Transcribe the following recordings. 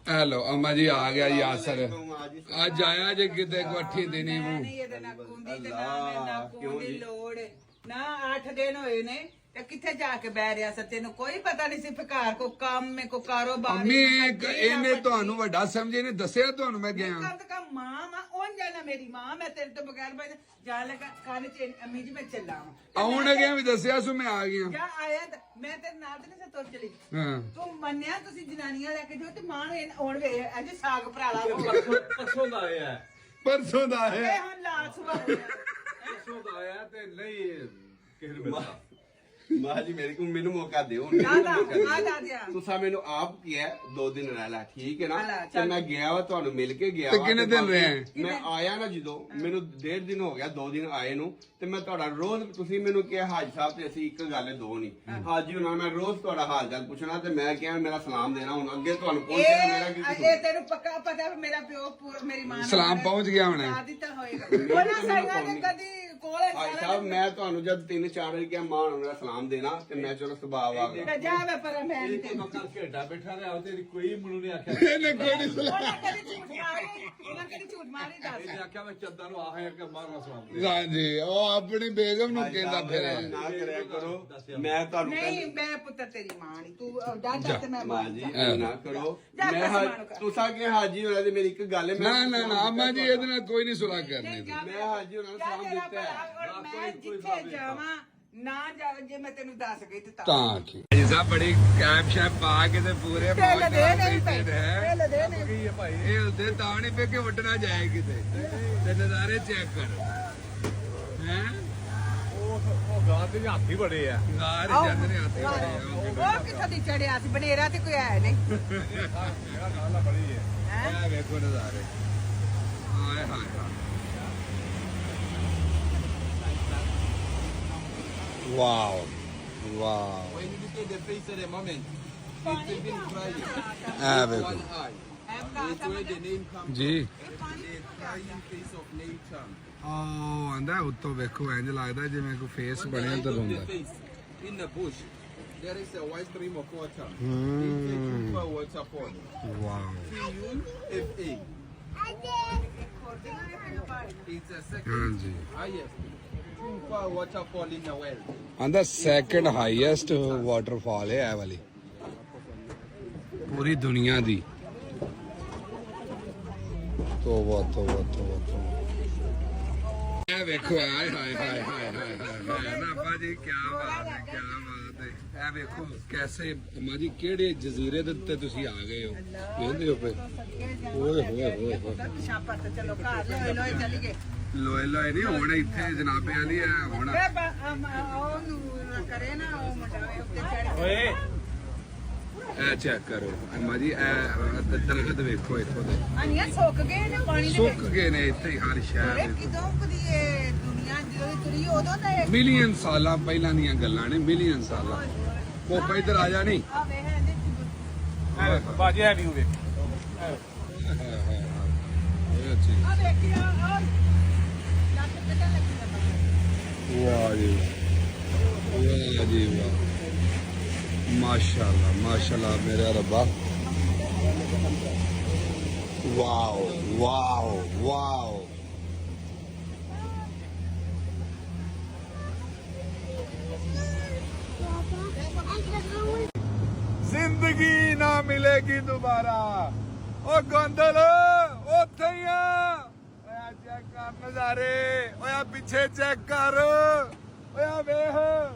Hello अम्मा जी आ गया यासर आज आया जे किते कोठी देनी मु ना 8 दिन होए ने ते किथे जाके बह रिया स तेन कोई पता नहीं सिर्फ घर को काम में को कारोबार अम्मी इन्हें ਤੁਹਾਨੂੰ ਵੱਡਾ ਸਮਝੇ ਨੇ ਦੱਸਿਆ ਤੁਹਾਨੂੰ ਮੈਂ ਗਿਆ कम से कम मां ओन जाना मेरी मां मैं तेरे तो बगैर भाई जा लगा खाने च अम्मी जी मैं चला ਆਉਣ ਗਿਆ ਵੀ ਦੱਸਿਆ ਸੋ ਮੈਂ ਆ ਗਿਆ क्या आया मैं तेरे नाल ते नहीं तुर चली ਹਾਂ तू मन्निया तुसी जनानियां लेके जो ते मां ने ओन वे अज साग भराला परसों ਦਾ ਆਇਆ ਪਰਸੋਂ ਦਾ ए ਹੈ हुन लाश हुआ परसों ਦਾ ਆਇਆ ਤੇ ਨਹੀਂ ਕਿਸੇ ਨੂੰ ਮਿਲਦਾ ਮਾਂ ਜੀ ਮੇਰੇ ਕੋਲ ਮੈਨੂੰ ਮੌਕਾ ਦਿਓ आ दिया ਤੁਸੀਂ ਮੈਨੂੰ ਆਪ ਕਿਹਾ 2 ਦਿਨ ਰਹਿ ਲੈ ਠੀਕ ਹੈ ਨਾ ਲੈ, ਤੇ ਮੈਂ ਗਿਆ ਵਾ ਤੁਹਾਨੂੰ ਮਿਲ ਕੇ ਗਿਆ ਤੇ ਵਾ ਕਿੰਨੇ ਦਿਨ ਰਹੇ? ਮੈਂ ਆਇਆ ਨਾ ਜਦੋਂ ਮੈਨੂੰ 1.5 ਦਿਨ ਹੋ ਗਿਆ 2 ਦਿਨ ਆਏ ਨੂੰ ਤੇ ਮੈਂ ਤੁਹਾਡਾ ਰੋਜ਼ ਤੁਸੀਂ ਮੈਨੂੰ ਕਿਹਾ ਹਾਜੀ ਸਾਹਿਬ ਤੇ ਅਸੀਂ ਇੱਕ ਗੱਲ ਹੈ 2 ਨਹੀਂ ਹਾਜੀ ਉਹਨਾਂ ਮੈਂ ਰੋਜ਼ ਤੁਹਾਡਾ ਹਾਲ ਚਾਲ ਪੁੱਛਣਾ ਤੇ ਮੈਂ ਕਿਹਾ ਮੇਰਾ ਸਲਾਮ ਦੇਣਾ ਹੁਣ ਅੱਗੇ ਤੁਹਾਨੂੰ ਪਹੁੰਚਣਾ ਮੇਰਾ ਕੀ ਕਸੂਰ? ਇਹ ਤੈਨੂੰ ਪੱਕਾ ਪਤਾ ਵੀ ਮੇਰਾ ਪਿਓ ਮੇਰੀ ਮਾਂ ਨੂੰ ਸਲਾਮ ਪਹੁੰਚ ਗਿਆ ਹੁਣ ਆ ਦਿੱਤਾ ਹੋਏਗਾ ਉਹਨਾਂ ਸਾਈਆਂ ਦੇ ਕਦੀ ਕੋਲੇ ਹਾਜੀ ਸਾਹਿਬ ਮੈਂ ਤੁਹਾਨੂੰ ਜਦ 3-4 ਵਾਰੀ ਕਿਹਾ ਮਾਂ ਨੂੰ ਮੇਰਾ ਸਲਾਮ ਦੇਣਾ ਤੇ ਮੈਂ ਚਲੋ ਸੁਭਾਅ ਆ ਗਿਆ ਤੇ ਜਾਵੇ ਪਰ ਮੈਂ ਇਹ ਕੋਈ ਮੱਕਰ ਖੇਡਾ ਬੈਠਾ ਰਿਹਾ ਤੇ ਕੋਈ ਮੈਨੂੰ ਨਹੀਂ ਆਖਿਆ ਇਹਨੇ ਕੋਈ ਨਹੀਂ ਸੁਣਾ ਉਹਨਾਂ ਕਦੀ ਝੂਠ ਮਾਰੀ ਉਹਨਾਂ ਕਦੀ ਝੂਠ ਮਾਰੀ ਇਹਨੇ ਦੱਸ ਆਖਿਆ ਮੈਂ ਚੱਦਾਂ ਨੂੰ ਆਹ ਕੇ ਮਾਰਨਾ ਸਵਾਲ ਹਾਂਜੀ ਉਹ ਆਪਣੀ ਬੇਗਮ ਨੂੰ ਕਹਿੰਦਾ ਫਿਰ ਨਾ ਕਰਿਆ ਕਰੋ ਮੈਂ ਤੁਹਾਨੂੰ ਨਹੀਂ ਮੈਂ ਪੁੱਤਰ ਤੇਰੀ ਮਾਂ ਨਹੀਂ ਤੂੰ ਡਾਡਾ ਤੇ ਮੈਂ ਮਾਂ ਜੀ ਨਾ ਕਰੋ ਜਾ ਮੈਂ ਕਸਮਾਂ ਨੂੰ ਕਰ। ਤੁਸੀਂ ਕਿ ਹਾਜੀ ਹੋਣਾ ਤੇ ਮੇਰੀ ਇੱਕ ਗੱਲ ਹੈ ਨਾ ਨਾ ਨਾ ਅਮਾ ਜੀ ਇਹਦੇ ਨਾਲ ਕੋਈ ਨਹੀਂ ਸੁਲਾ ਕਰਨੀ ਮੈਂ ਹਾਜੀ ਹੋਣਾ ਨੂੰ ਸਲਾਮ ਦਿੱਤਾ ਹੈ ਮੈਂ ਜਿੱਥੇ ਜਾਵਾਂ ਨਾ ਜਾ ਜੇ ਮੈਂ ਤੈਨੂੰ ਦੱਸ ਗਈ ਤੇ ਤਾਂ ਕੀ ਜੀ ਸਾਹਿਬ ਬੜੀ ਕੈਪ ਸ਼ੈਪ ਪਾ ਕੇ ਤੇ ਪੂਰੇ ਢਿੱਲ ਮੌਜ ਦੇ ਨਾਲ ਨਹੀਂ ਬੈਠੇ ਪਈ ਨੇ। ਢਿੱਲ ਦੇ ਨਹੀਂ ਕੀ ਹੈ ਭਾਈ ਇਹ ਹੁੰਦੇ ਤਾਂ ਨਹੀਂ ਪੇ ਕਿ ਉੱਡਣਾ ਜਾਏ ਕਿਤੇ ਤੇ ਨਜ਼ਾਰੇ ਚੈੱਕ ਕਰੋ ਹੈ ਉਹ ਗਾਂ ਦੇ ਹਾਥੀ ਬੜੇ ਆ ਨਾਰ ਜਾਂਦੇ ਨੇ ਆਤੇ ਉਹ ਕਿੱਥੋਂ ਦੀ ਚੜਿਆ ਸੀ ਬਨੇਰਾ ਤੇ ਕੋਈ ਆਇਆ ਨਹੀਂ ਮੇਰਾ ਗਾਂ ਬੜੀ ਹੈ ਇਹ ਵੇਖੋ ਨਜ਼ਾਰੇ ਹਾਏ ਹਾਏ ਹਾਏ wow wow When you look at the face at the moment, it's even crying. ਇਹ ਵੇਖੋ One eye. It's where the name comes ਜੀ from. The crying face of nature. ਉਹ ਆਂਦਾ ਉੱਤੋਂ ਵੇਖੋ ਇੰਜ ਲੱਗਦਾ ਜਿਵੇਂ ਕੋਈ ਫੇਸ On the ਬਣਿਆ end ਤਾਂ of the ਹੁੰਦਾ face, in the bush, there is a white stream of water. Hmm. It takes you to a waterfall. Wow T-U-F-A. It's a second ਹਾਂਜੀ highest waterfall in the world. ਆਂਦਾ second highest waterfall ਹੈ ਇਹ ਵਾਲੀ ਪੂਰੀ ਦੁਨੀਆ ਦੀ ਤੋਬਾ ਤੋਬਾ ਤੋਬਾ ਇਹ ਵੇਖੋ ਹਾਏ ਹਾਏ ਹਾਏ ਹਾਏ ਹਾਏ ਹਾਏ ਨਾ ਬਾਜੀ ਕੀ ਬਾਤ ਹੈ ਕੀ ਬਾਤ ਹੈ ਇਹ ਵੇਖੋ ਕੈਸੇ ਅਮਾ ਜੀ ਕਿਹੜੇ ਜਜ਼ੀਰੇ ਦੇ ਉੱਤੇ ਤੁਸੀਂ ਆ ਗਏ ਹੋ ਵੇਖਦੇ ਹੋ ਪਏ ਓਏ ਹੋਏ ਹੋਏ ਹੋਏ ਸ਼ਾਪਾ ਤੇ ਚਲੋ ਘਰ ਲੋਏ ਲੋਏ ਚਲੀ ਗਏ ਲੋਏ ਲੋਏ ਨਹੀਂ ਹੁਣ ਇੱਥੇ ਜਨਾਬੇ ਵਾਲੀ ਹੈ ਹੁਣ ਉਹਨੂੰ ਕਰੇ ਨਾ ਉਹ ਮੁੰਡਾ ਉੱਤੇ ਚੜ ਓਏ ਇਹ ਚੈੱਕ ਕਰੋ ਅਮਾ ਜੀ ਇਹ ਦਰਖਤ ਵੇਖੋ ਇੱਥੋਂ ਦੇ ਅਨੀਆਂ ਸੁੱਕ ਗਏ ਨੇ ਪਾਣੀ ਦੇ ਸੁੱਕ ਗਏ ਨੇ ਇੱਥੇ ਹੀ ਹਰ ਸ਼ਹਿਰ ਵਿੱਚ ਦੇ ਕਿਦੋਂ ਕਦੀ ਇਹ ਦੁਨੀਆ ਜਦੋਂ ਦੀ ਤੁਰੀ ਉਦੋਂ ਦਾ ਇਹ ਮਿਲੀਅਨ ਸਾਲਾਂ ਪਹਿਲਾਂ ਦੀਆਂ ਗੱਲਾਂ ਨੇ ਮਿਲੀਅਨ ਸਾਲਾਂ ਕੋਪਾ ਇੱਧਰ ਆ ਜਾ ਨਹੀਂ ਆ ਵੇਖ ਇਹਦੇ ਚ ਬਾਜੀ ਹੈ ਨਹੀਂ ਵੇਖ ਇਹ ਚੀਜ਼ ਆ ਵੇਖੀ ਆ ਲੱਤ ਕਿੱਦਾਂ ਲੱਗੀ ਜਾਂਦਾ ਵਾਹ ਜੀ ਵਾਹ ਜੀ ਵਾਹ ਮਾਸ਼ਾਅੱਲਾ ਮੇਰਾ ਰੱਬਾ ਵਾਓ ਵਾਓ ਵਾਓ ਜ਼ਿੰਦਗੀ ਨਾ ਮਿਲੇਗੀ ਦੁਬਾਰਾ ਉਹ ਗੋਂਦਲ ਉੱਥੇ ਹੀ ਆ ਓਏ ਚੈੱਕ ਕਰ ਨਜ਼ਾਰੇ ਓਏ ਪਿੱਛੇ ਚੈੱਕ ਕਰ ਓਏ ਵੇਖ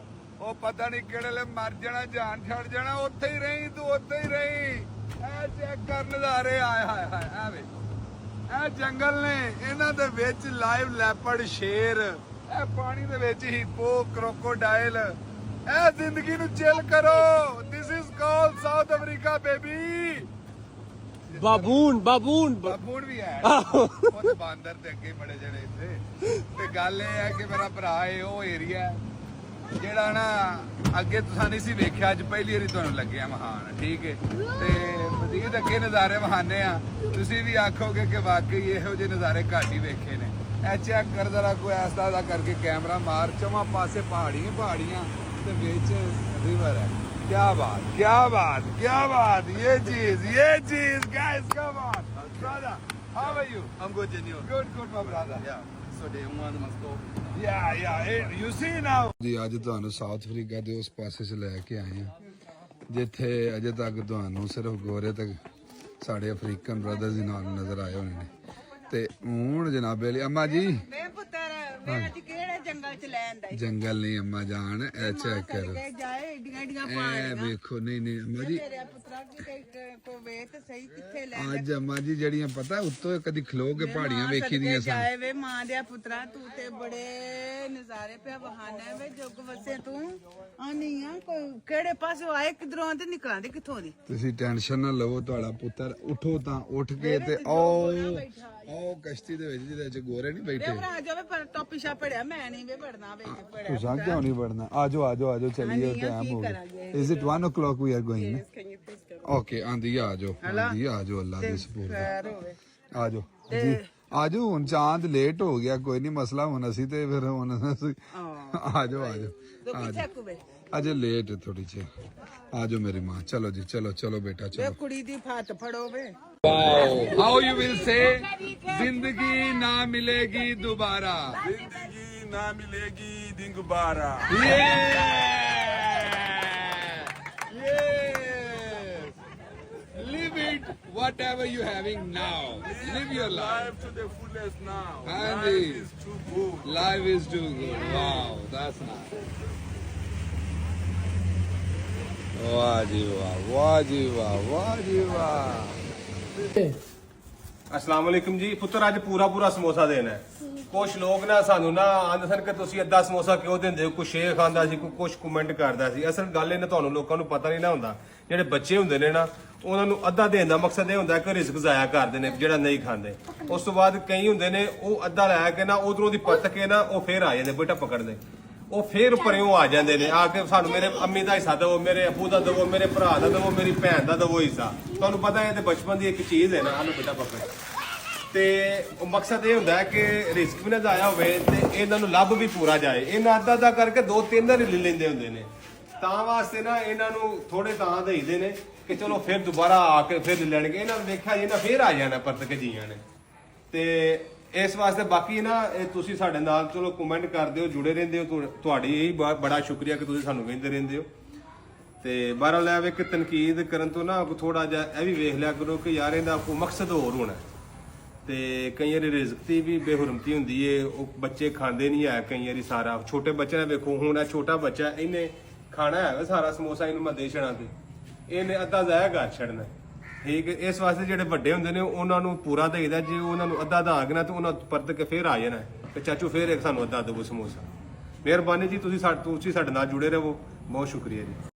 ਉਹ ਪਤਾ ਨਹੀਂ ਕਿਹੜੇ ਲੇ ਮਰ ਜਾਣਾ ਜਾਨ ਛੱਡ ਜਾਣਾ ਉੱਥੇ ਹੀ ਰਹੀ ਤੂੰ ਉੱਥੇ ਹੀ ਰਹੀ ਇਹ ਚੈੱਕ ਕਰ ਨਜ਼ਾਰੇ ਆਏ ਹਾਏ ਹਾਏ ਆ ਵੇ ਇਹ ਜੰਗਲ ਨੇ ਇਹਨਾਂ ਦੇ ਵਿੱਚ ਲਾਈਵ ਲੈਪਰਡ ਸ਼ੇਰ ਇਹ ਪਾਣੀ ਦੇ ਵਿੱਚ ਹਿਪੋ ਕ੍ਰੋਕੋਡਾਈਲ ਇਹ ਜ਼ਿੰਦਗੀ ਨੂੰ ਚਿਲ ਕਰੋ this is called South Africa baby baboon baboon ਵੀ ਹੈ ਉਹ ਤੇ ਬਾਂਦਰ ਤੇ ਅੱਗੇ ਬੜੇ ਜਿਹੜੇ ਇੱਥੇ ਤੇ ਗੱਲ ਇਹ ਹੈ ਕਿ ਮੇਰਾ ਭਰਾ ਹੈ ਉਹ ਏਰੀਆ ਜਿਹੜਾ ਨਾ ਅੱਗੇ ਤੁਸੀਂ ਨਹੀਂ ਸੀ ਵੇਖਿਆ ਅੱਜ ਪਹਿਲੀ ਵਾਰੀ ਤੁਹਾਨੂੰ ਲੱਗਿਆ ਮਹਾਨ ਠੀਕ ਹੈ ਤੇ ਮਜ਼ੀਦ ਅੱਗੇ ਨਜ਼ਾਰੇ ਵਹਾਨੇ ਆ ਤੁਸੀਂ ਵੀ ਆਖੋਗੇ ਕਿ ਵਾਕਈ ਇਹੋ ਜਿਹੇ ਨਜ਼ਾਰੇ ਘੱਟ ਹੀ ਵੇਖੇ ਨੇ ਇਹ ਚੈੱਕ ਕਰ ਜ਼ਰਾ ਕੋਈ ਐਸਾ ਦਾ ਕਰਕੇ ਕੈਮਰਾ ਮਾਰ ਚਵਾਂ ਪਾਸੇ ਪਹਾੜੀਆਂ ਤੇ ਵਿੱਚ ਰਿਵਰ ਹੈ क्या बात ये चीज guys come on brother how are you I'm good, Genio. good my brother Yeah. So the one must go. yeah you see now ਜੀ ਅੱਜ ਤੁਹਾਨੂੰ ਸਾਊਥ ਅਫਰੀਕਾ ਦੇ ਉਸ ਪਾਸੇ ਸੇ ਲੈ ਕੇ ਆਏ ਹਾਂ ਜਿੱਥੇ ਅਜੇ ਤੱਕ ਤੁਹਾਨੂੰ ਸਿਰਫ ਗੋਰੇ ਤੱਕ ਸਾਡੇ ਅਫਰੀਕਨ ਬ੍ਰਦਰਸ ਹੀ ਨਾਲ ਨਜ਼ਰ ਆਏ ਹੋਣੇ ਨੇ ਤੇ ਹੁਣ ਜਨਾਬੇ ਅਲੀ ਅੰਮਾ ਜੀ ਵੇ ਪੁੱਤਰ ਵੇ ਅੱਜ ਕਿਹੜੇ ਜੰਗਲ ਚ ਲੈਣ ਦਾ ਜੰਗਲ ਨਹੀਂ ਅੰਮਾ ਜਾਨ ਇਹ ਚੈੱਕ ਕਰੋ ਜਾਏ ਏਡੀਆਂ ਏਡੀਆਂ ਇਹ ਪਹਾੜੀਆਂ ਵੇਖੋ ਨਹੀਂ ਅੰਮਾ ਜੀ ਤੇਰੇ ਪੁੱਤਰਾ ਕੋ ਵੇ ਤੇ ਸਹੀ ਕਿੱਥੇ ਲੈ ਅੱਜ ਅੰਮਾ ਜੀ ਜਿਹੜੀਆਂ ਪਤਾ ਉੱਤੋਂ ਕਦੀ ਖਲੋ ਕੇ ਪਹਾੜੀਆਂ ਵੇਖੀ ਦੀਆਂ ਸਨ ਜਾਏ ਵੇ ਮਾਂ ਦੇ ਪੁੱਤਰਾ ਤੂੰ ਤੇ ਬੜੇ ਨਜ਼ਾਰੇ ਪਿਆ ਬਹਾਨਾ ਵੇ ਜੁਗ ਵਸੇ ਤੂੰ ਆਨੀ ਆ ਕੋਈ ਕਿਹੜੇ ਪਾਸੋਂ ਆਏ ਕਿਧਰੋਂ ਤੇ ਨਿਕਲਾਂ ਦੇ ਕਿੱਥੋਂ ਦੀ ਤੁਸੀਂ ਟੈਨਸ਼ਨ ਨਾ ਲਵੋ ਤੁਹਾਡਾ ਪੁੱਤਰ ਉਠੋ ਤਾਂ ਉੱਠ ਕੇ ਤੇ ਉਹ ਕਸ਼ਤੀ ਦੇ ਵਿੱਚ ਜਿਹਦੇ ਵਿੱਚ ਗੋਰੇ ਨਹੀਂ ਬੈਠੇ ਭਰਾ ਜਾਵੇ ਪਰ ਟੋਪੀਸ਼ਾ ਪੜਿਆ ਮੈਂ ਨਹੀਂ ਵੇ ਪੜਨਾ ਵਿੱਚ ਪੜਿਆ ਤੁਸੀਂ ਕਿਉਂ ਨਹੀਂ ਪੜਨਾ ਆਜੋ ਚੱਲੀਏ ਟਾਈਮ ਹੋ ਗਿਆ is it 1 o'clock we are going okay ਆਂਦੀ ਆਜੋ ਅੱਲਾ ਦੀ ਸਪੋਰਟ ਖੈਰ ਹੋਵੇ ਆਜੋ ਜੀ ਆਜੋ ਹੁਣ ਚਾਂਦ ਲੇਟ ਹੋ ਗਿਆ ਕੋਈ ਨਹੀਂ ਮਸਲਾ ਹੁਣ ਅਸੀਂ ਤੇ ਫਿਰ ਹੁਣ ਅਸੀਂ ਆਜੋ ਤੂੰ ਕਿੱਥੇ ਕੁਵੇ ਅਜੇ ਲੇਟ ਹੈ ਥੋੜੀ ਜਿਹੀ ਆਜੋ ਮੇਰੀ ਮਾਂ ਚਲੋ ਜੀ ਚਲੋ ਬੇਟਾ ਵੇ ਚਲੋ ਕੁੜੀ ਦੀ ਹੱਥ ਫੜੋ ਵੇ How you will say जिंदगी ना मिलेगी दोबारा जिंदगी ना मिलेगी दोबारा. Yes. Live it whatever you having now. Live your life. Life to the fullest now. Andy. Life is too good. Life is too good. Wow, that's nice. ਵਾਹ ਜੀ ਵਾਹ ਅਸਲਾਮ ਵਾਲੇਕੁਮ ਜੀ ਪੁੱਤਰ ਅੱਜ ਪੂਰਾ ਸਮੋਸਾ ਦੇਣਾ ਹੈ ਕੁਝ ਲੋਕ ਨਾ ਸਾਨੂੰ ਨਾ ਆਂਦੇ ਸਨ ਕਿ ਤੁਸੀਂ ਅੱਧਾ ਸਮੋਸਾ ਕਿਉਂ ਦਿੰਦੇ ਹੋ ਕੋਈ ਸ਼ੇਖ ਆਂਦਾ ਸੀ ਕੋਈ ਕੁਝ ਕਮੈਂਟ ਕਰਦਾ ਸੀ ਅਸਲ ਗੱਲ ਇਹਨਾਂ ਤੁਹਾਨੂੰ ਲੋਕਾਂ ਨੂੰ ਪਤਾ ਨਹੀਂ ਨਾ ਹੁੰਦਾ ਜਿਹੜੇ ਬੱਚੇ ਹੁੰਦੇ ਨੇ ਨਾ ਉਹਨਾਂ ਨੂੰ ਅੱਧਾ ਦੇਣ ਦਾ ਮਕਸਦ ਇਹ ਹੁੰਦਾ ਕਿ ਰਿਜ਼ਕ ਜ਼ਾਇਆ ਕਰਦੇ ਨੇ ਜਿਹੜਾ ਨਹੀਂ ਖਾਂਦੇ ਉਸ ਤੋਂ ਬਾਅਦ ਕਈ ਹੁੰਦੇ ਨੇ ਉਹ ਅੱਧਾ ਲੈ ਕੇ ਨਾ ਉਧਰੋਂ ਦੀ ਪੱਟ ਕੇ ਨਾ ਉਹ ਫੇਰ ਆ ਜਾਂਦੇ ਬੇਟਾ ਪਕੜਦੇ ਉਹ ਫੇਰ ਪਰਿਓਂ ਆ ਜਾਂਦੇ ਨੇ ਆ ਕੇ ਸਾਨੂੰ ਮੇਰੇ ਅੰਮੀ ਦਾ ਹਿੱਸਾ ਦਿਓ ਮੇਰੇ ਅਬੂ ਦਾ ਦਿਓ ਮੇਰੇ ਭਰਾ ਦਾ ਦਿਓ ਮੇਰੀ ਭੈਣ ਦਾ ਦਿਓ ਹਿੱਸਾ ਤੁਹਾਨੂੰ ਪਤਾ ਇਹ ਤੇ ਬਚਪਨ ਦੀ ਇੱਕ ਚੀਜ਼ ਹੈ ਨਾ ਆਲੂ ਬੇਟਾ ਪਕੜ ਤੇ ਉਹ ਮਕਸਦ ਇਹ ਹੁੰਦਾ ਹੈ ਕਿ ਰਿਸਕ ਵੀ ਨਾ ਜ਼ਾਇਆ ਹੋਵੇ ਤੇ ਇਹਨਾਂ ਨੂੰ ਲੱਭ ਵੀ ਪੂਰਾ ਜਾਏ ਇਹਨਾਂ ਅੱਧਾ ਕਰਕੇ 2-3 ਵਾਰ ਲੈ ਲੈਂਦੇ ਹੁੰਦੇ ਨੇ ਤਾਂ ਵਾਸਤੇ ਨਾ ਇਹਨਾਂ ਨੂੰ ਥੋੜੇ ਤਾਂ ਦੇਈਦੇ ਨੇ ਕਿ ਚਲੋ ਫਿਰ ਦੁਬਾਰਾ ਆ ਕੇ ਫਿਰ ਲੈ ਲੈਣਗੇ ਇਹਨਾਂ ਨੂੰ ਵੇਖਿਆ ਜੀ ਨਾ ਫਿਰ ਆ ਜਾਣਾ ਪਰਤ ਕੇ ਜੀਆਂ ਨੇ ਤੇ ਇਸ ਵਾਸਤੇ ਬਾਕੀ ਨਾ ਇਹ ਤੁਸੀਂ ਸਾਡੇ ਨਾਲ ਚਲੋ ਕਮੈਂਟ ਕਰਦੇ ਹੋ ਜੁੜੇ ਰਹਿੰਦੇ ਹੋ ਤੁਹਾਡੀ ਇਹ ਬੜਾ ਸ਼ੁਕਰੀਆ ਕਿ ਤੁਸੀਂ ਸਾਨੂੰ ਕਹਿੰਦੇ ਰਹਿੰਦੇ ਹੋ ਤੇ ਬਹਰਾਲ ਲੈ ਵੇ ਕਿ ਤਨਕੀਦ ਕਰਨ ਤੋਂ ਨਾ ਥੋੜਾ ਜਿਹਾ ਇਹ ਵੀ ਵੇਖ ਲਿਆ ਕਰੋ ਕਿ ਯਾਰ ਇਹਦਾ ਕੋਈ ਮਕਸਦ ਹੋਰ ਹੋਣਾ ਤੇ ਕਈ ਵਾਰੀ ਰਿਜ਼ਕ ਦੀ ਵੀ ਬੇਹੁਰਮਤੀ ਹੁੰਦੀ ਏ ਉਹ ਬੱਚੇ ਖਾਂਦੇ ਨਹੀਂ ਹੈ ਕਈ ਵਾਰੀ ਸਾਰਾ ਛੋਟੇ ਬੱਚੇ ਨੇ ਵੇਖੋ ਹੁਣ ਇਹ ਛੋਟਾ ਬੱਚਾ ਇਹਨੇ ਖਾਣਾ ਹੈਗਾ ਸਾਰਾ ਸਮੋਸਾ ਇਹਨੂੰ ਮੈਂ ਦੇ ਛਣਾ ਤੇ ਇਹਨੇ ਅੱਧਾ ਜ਼ਾਇਆ ਕਰ ਛੱਡਣਾ ਠੀਕ ਹੈ ਇਸ ਵਾਸਤੇ ਜਿਹੜੇ ਵੱਡੇ ਹੁੰਦੇ ਨੇ ਉਹਨਾਂ ਨੂੰ ਪੂਰਾ ਦੇਈਦਾ ਜੇ ਉਹਨਾਂ ਨੂੰ ਅੱਧਾ ਦਾਂਗੇ ਨਾ ਤੇ ਉਹਨਾਂ ਪਰਤ ਕੇ ਫੇਰ ਆ ਜਾਣਾ ਤੇ ਚਾਚੂ ਫੇਰ ਇੱਕ ਸਾਨੂੰ ਅੱਧਾ ਦੇਵੋ ਸਮੋਸਾ ਮਿਹਰਬਾਨੀ ਜੀ ਤੁਸੀਂ ਸਾਡੇ ਨਾਲ ਜੁੜੇ ਰਹੋ ਬਹੁਤ ਸ਼ੁਕਰੀਆ ਜੀ